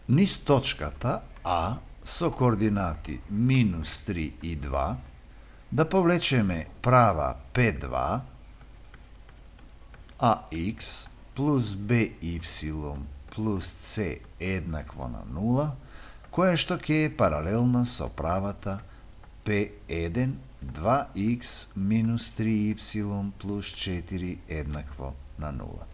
низ точката А со координати минус 3 и 2, да повлечеме права P2, AX плюс BY плюс C еднакво на 0, кое што ќе е паралелна со правата P1, 2x минус 3y плюс 4 еднакво на 0.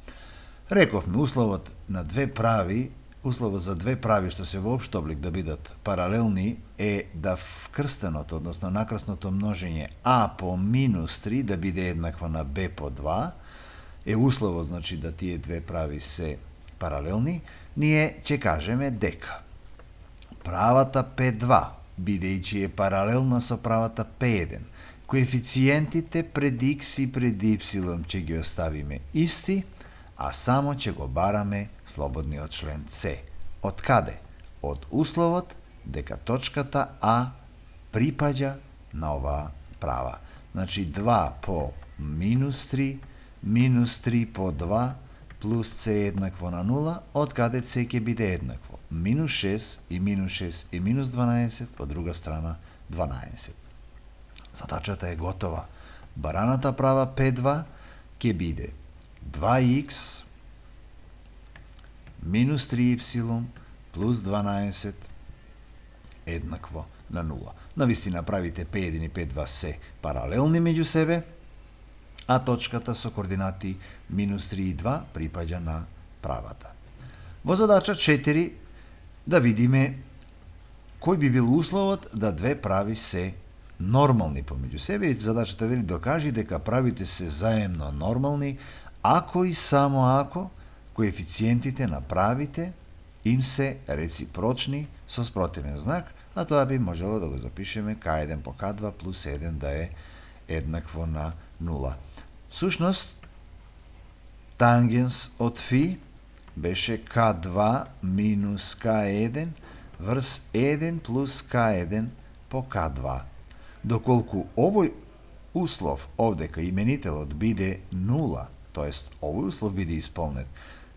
Рековме условот на две прави, условот за две прави што се во општ облик да бидат паралелни е да вкрстеното, односно накрсното множење a по минус 3 да биде еднакво на b по 2, е условот, значи, да тие две прави се паралелни. Ние ќе кажеме дека правата P2, бидејќи е паралелна со правата P1, коефициентите пред x и пред y ќе ги оставиме исти, а само ќе го бараме слободниот член C. Од каде? Од условот дека точката А припаѓа на оваа права. Значи 2 по минус 3, минус 3 по 2, плюс C еднакво на 0, од каде C ќе биде еднакво. Минус 6 и минус 6 и минус 12, од друга страна 12. Задачата е готова. Бараната права P2 ќе биде 2x минус 3y плюс 12 еднакво на 0. Навистина правите P1 и P2 се паралелни меѓу себе, а точката со координати минус 3 и 2 припаѓа на правата. Во задача 4 да видиме кој би бил условот да две прави се нормални помеѓу себе, и задачата вели докажи дека правите се заемно нормални ако и само ако коефициентите на правите им се реципрочни со спротивен знак, а тоа би можело да го запишеме K1 по K2 плюс 1 да е еднакво на 0. Сушност, тангенс од φ беше K2 минус K1 врз 1 плюс K1 по K2. Доколку овој услов овдека именителот биде 0, тоест овој услов биде исполнет,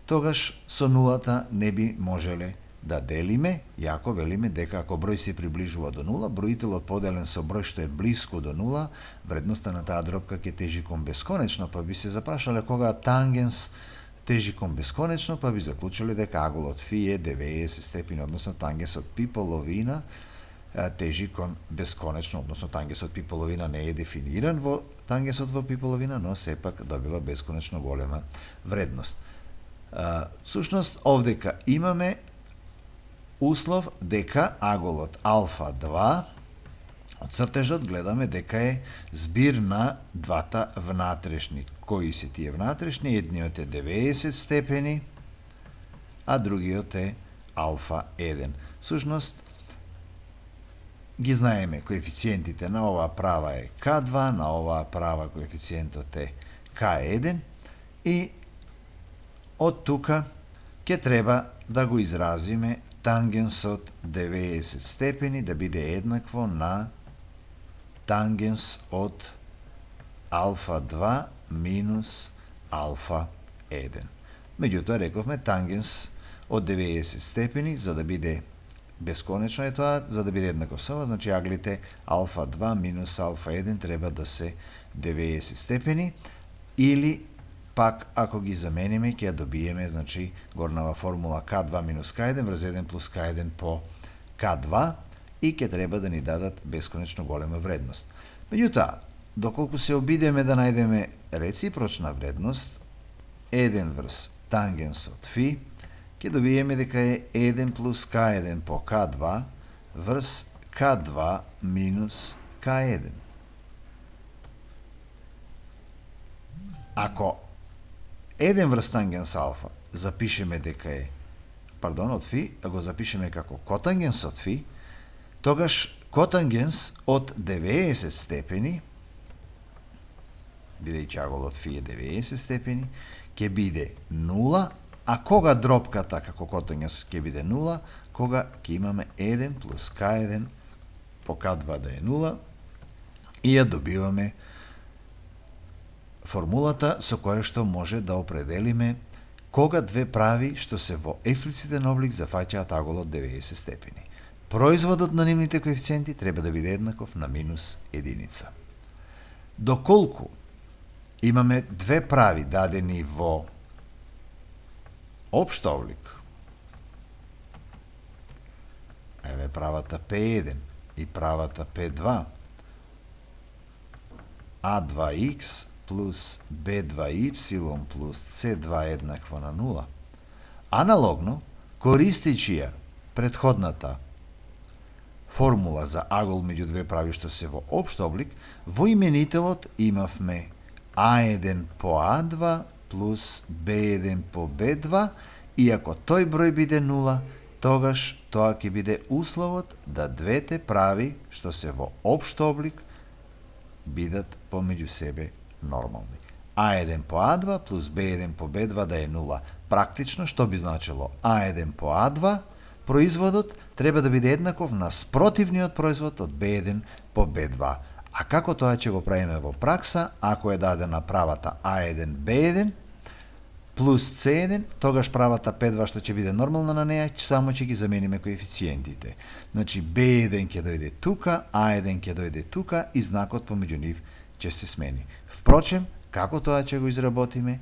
тогаш со нулата не би можеле да делиме, јако велиме дека ако број се приближува до 0, броителот поделен со број што е блиску до 0, вредноста на таа дробка ќе тежи кон бесконечно, па би се запрашале кога тангенс тежи кон бесконечно, па би заклучиле дека аголот φ е 90 степени, односно тангенсот π половина тежи кон бесконечно, односно тангенсот π половина не е дефиниран во тангенсот во π половина, но сепак добива бесконечно голема вредност. Сушност, овдека имаме услов дека аголот алфа 2, од цртежот гледаме дека е збир на двата внатрешни. Кои се тие внатрешни? Едниот е 90 степени, а другиот е алфа 1. Сушност, ги знаеме коефициентите на оваа права е K2, на оваа права коефициентот е K1 и од тука ќе треба да го изразиме тангенсот 90 степени да биде еднакво на тангенс од алфа 2 минус алфа 1. Меѓутоа рековме тангенс од 90 степени, за да биде бесконечно е тоа, за да биде еднаков со ова, значи аглите алфа 2 минус алфа 1 треба да се 90 степени, или пак ако ги замениме ќе ја добиеме, значи горнава формула K2 минус K1 врз 1 плюс K1 по K2 и ќе треба да ни дадат бесконечно голема вредност. Меѓутоа, доколку се обидеме да најдеме реципрочна вредност, 1 врз тангенсот φ, ќе добиеме дека е 1 плюс K1 по K2 врз K2 минус K1. Ако 1 врз тангенс алфа запишеме дека е, од φ, а го запишеме како котангенс од φ, тогаш котангенс од 90 степени, бидејќи аголот φ е 90 степени, ќе биде 0, а кога дробката како котангенс ќе биде 0, кога ќе имаме 1 плюс K1 по K2 да е 0 и ја добиваме формулата со која што може да определиме кога две прави што се во експлицитен облик зафаќаат аголот од 90 степени. Производот на нивните коефициенти треба да биде еднаков на минус единица. Доколку имаме две прави дадени во општ облик, еве правата P1 и правата P2, A2x плюс B2y плюс C2 еднакво на 0. Аналогно, користејќи ја претходната формула за агол меѓу две прави што се во општ облик, во именителот имавме A1 по A2 плюс B1 по B2, и ако тој број биде 0, тогаш тоа ќе биде условот да двете прави што се во општ облик бидат помеѓу себе нормални. A1 по A2 плюс B1 по B2 да е 0. Практично, што би значило A1 по A2, производот треба да биде еднаков на спротивниот производ од B1 по B2. А како тоа ќе го правиме во пракса? Ако е дадена правата A1, B1 плюс C1, тогаш правата P2 што ќе биде нормална на неја, само ќе ги замениме коефициентите. Значи B1 ќе дојде тука, A1 ќе дојде тука и знакот помеѓу нив ќе се смени. Впрочем, како тоа ќе го изработиме,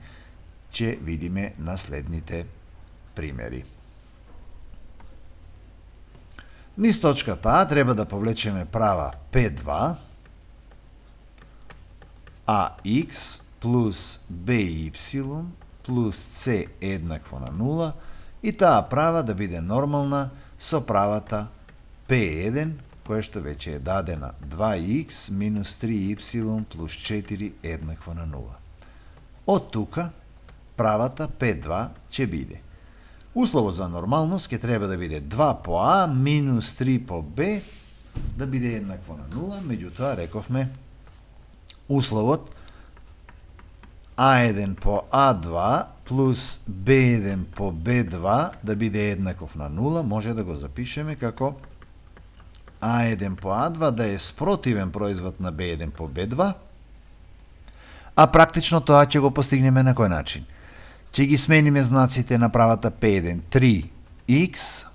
ќе видиме на следните примери. Низ точката А треба да повлечеме права P2, AX плюс BY плюс C еднакво на 0 и таа права да биде нормална со правата P1, која што веќе е дадена 2x минус 3y плюс 4 еднакво на 0. Од тука правата P2 ќе биде. Условот за нормалност ќе треба да биде 2 по А минус 3 по Б да биде еднакво на 0, меѓутоа рековме условот A1 по A2 плюс B1 по B2 да биде еднаков на 0, може да го запишеме како A1 по A2 да е спротивен производ на B1 по B2, а практично тоа ќе го постигнеме на кој начин? Ќе ги смениме знаците на правата P1 3x,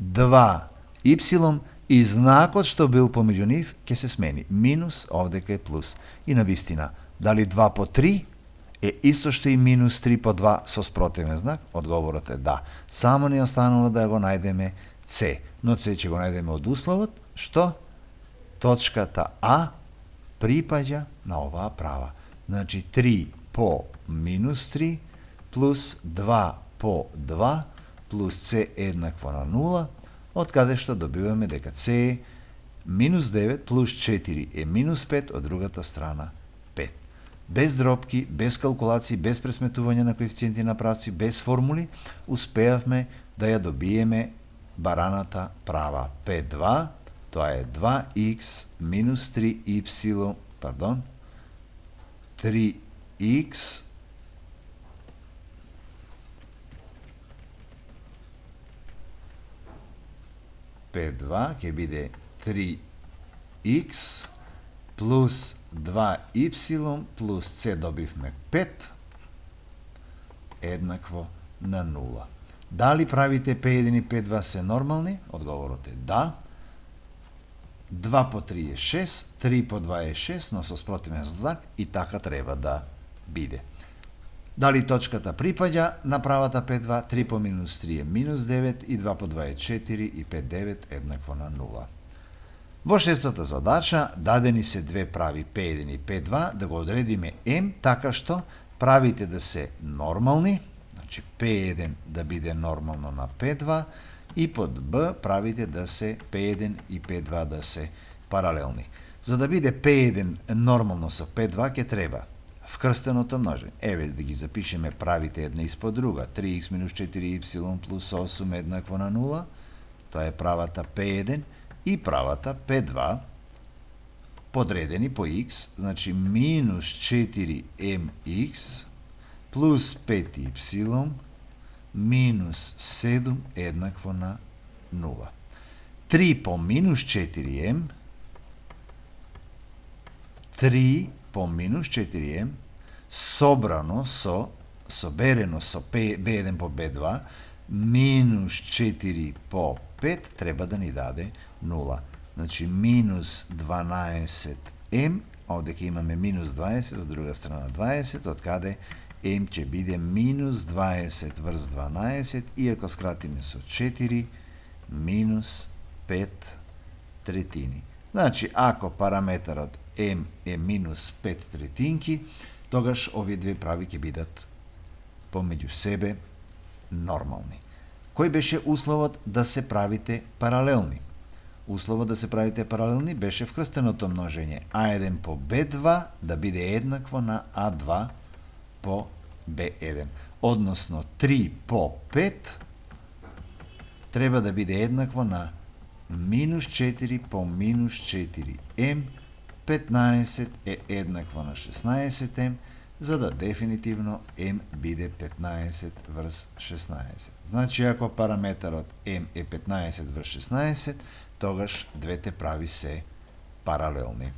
2y и знакот што бил помеѓу нив ќе се смени. Минус, овдека е плюс. И на вистина, дали 2 по 3 е исто што и минус 3 по 2 со спротивен знак? Одговорот е да. Само ни останува да го најдеме C. Но C ќе го најдеме од условот што точката А припаѓа на оваа права. Значи 3 по минус 3 плюс 2 по 2 плюс C еднакво на 0, од каде што добиваме дека C е минус 9 плюс 4 е минус 5, од другата страна 5. Без дробки, без калкулации, без пресметување на коефициенти на правци, без формули, успеавме да ја добиеме бараната права P2, тоа е 2x минус 3y, 3x P2 ќе биде 3x плюс 2y плюс c добивме 5 еднакво на 0. Дали правите P1 и P2 се нормални? Одговорот е да. 2 по 3 е 6, 3 по 2 е 6, но со спротивен знак и така треба да биде. Дали точката припаѓа на правата P2, 3 по минус 3 е минус 9 и 2 по 2 е 4 и 5, 9 еднакво на 0. Во шестата задача дадени се две прави P1 и P2, да го одредиме M така што правите да се нормални, значи P1 да биде нормално на P2 и под Б правите да се P1 и P2 да се паралелни. За да биде P1 нормално со P2 ќе треба вкрстеното множење. Еве да ги запишеме правите една испод друга. 3x минус 4y плюс 8 еднакво на 0. Тоа е правата P1 и правата P2 подредени по x, значи минус 4mx плюс 5y минус 7 еднакво на 0. 3 по минус 4m, 3 по минус 4m собрано со соберено со B1 по B2 минус 4 по 5 треба да ни даде 0. Значи минус 12m, овде ќе имаме минус 20, од друга страна 20, од каде m ќе биде минус 20 врз 12, и ако скратиме со 4, минус 5 третини. Значи, ако параметарот m е минус 5 третинки, тогаш овие две прави ќе бидат помеѓу себе нормални. Кој беше условот да се правите паралелни? Условот да се правите паралелни беше вкрстеното множење A1 по B2 да биде еднакво на A2 по B1. Односно 3 по 5 треба да биде еднакво на минус 4 по минус 4m, 15 е еднакво на 16m, за да дефинитивно m биде 15 врз 16. Значи, ако параметарот m е 15 врз 16, тогаш двете прави се паралелни.